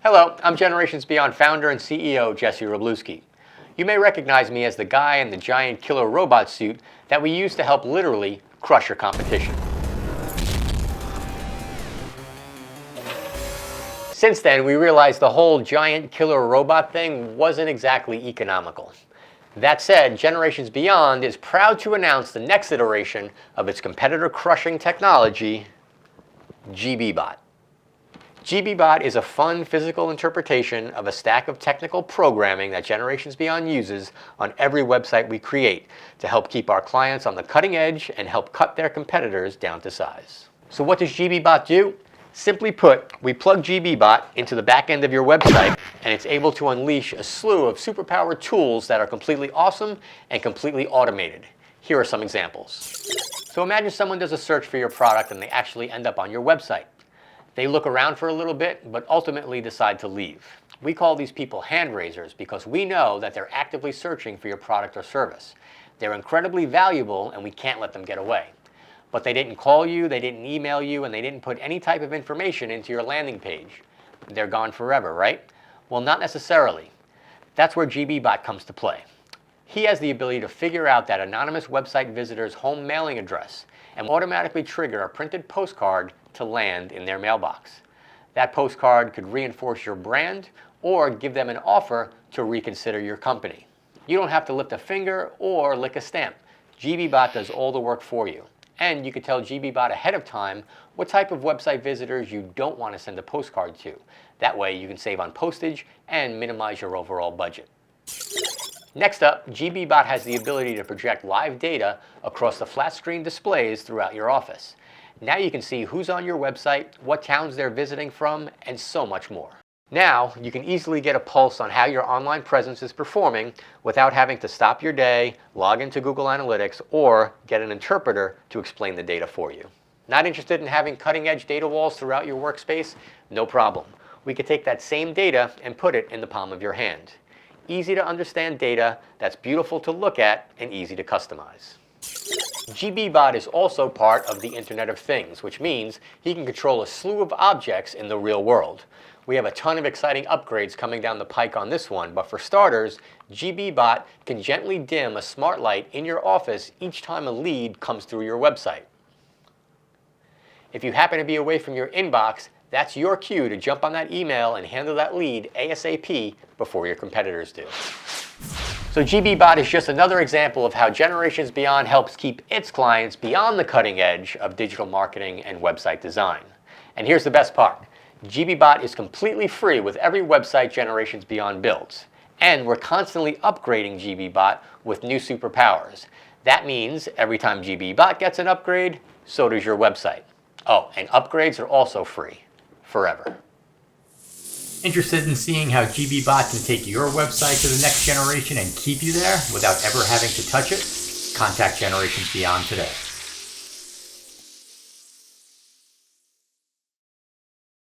Hello, I'm Generations Beyond founder and CEO Jesse Wroblewski. You may recognize me as the guy in the giant killer robot suit that we use to help literally crush your competition. Since then, we realized the whole giant killer robot thing wasn't exactly economical. That said, Generations Beyond is proud to announce the next iteration of its competitor-crushing technology, GBBot. GBBot is a fun physical interpretation of a stack of technical programming that Generations Beyond uses on every website we create to help keep our clients on the cutting edge and help cut their competitors down to size. So what does GBBot do? Simply put, we plug GBBot into the back end of your website and it's able to unleash a slew of superpowered tools that are completely awesome and completely automated. Here are some examples. So imagine someone does a search for your product and they actually end up on your website. They look around for a little bit, but ultimately decide to leave. We call these people hand raisers because we know that they're actively searching for your product or service. They're incredibly valuable and we can't let them get away. But they didn't call you, they didn't email you, and they didn't put any type of information into your landing page. They're gone forever, right? Well, not necessarily. That's where GBBot comes to play. He has the ability to figure out that anonymous website visitor's home mailing address and automatically trigger a printed postcard to land in their mailbox. That postcard could reinforce your brand or give them an offer to reconsider your company. You don't have to lift a finger or lick a stamp. GBBot does all the work for you. And you can tell GBBot ahead of time what type of website visitors you don't want to send a postcard to. That way you can save on postage and minimize your overall budget. Next up, GBBot has the ability to project live data across the flat screen displays throughout your office. Now you can see who's on your website, what towns they're visiting from, and so much more. Now you can easily get a pulse on how your online presence is performing without having to stop your day, log into Google Analytics, or get an interpreter to explain the data for you. Not interested in having cutting-edge data walls throughout your workspace? No problem. We could take that same data and put it in the palm of your hand. Easy to understand data that's beautiful to look at and easy to customize. GBBot is also part of the Internet of Things, which means he can control a slew of objects in the real world. We have a ton of exciting upgrades coming down the pike on this one, but for starters, GBBot can gently dim a smart light in your office each time a lead comes through your website. If you happen to be away from your inbox, that's your cue to jump on that email and handle that lead ASAP before your competitors do. So GBBot is just another example of how Generations Beyond helps keep its clients beyond the cutting edge of digital marketing and website design. And here's the best part. GBBot is completely free with every website Generations Beyond builds. And we're constantly upgrading GBBot with new superpowers. That means every time GBBot gets an upgrade, so does your website. Oh, and upgrades are also free, forever. Interested in seeing how GBBot can take your website to the next generation and keep you there without ever having to touch it? Contact Generations Beyond today.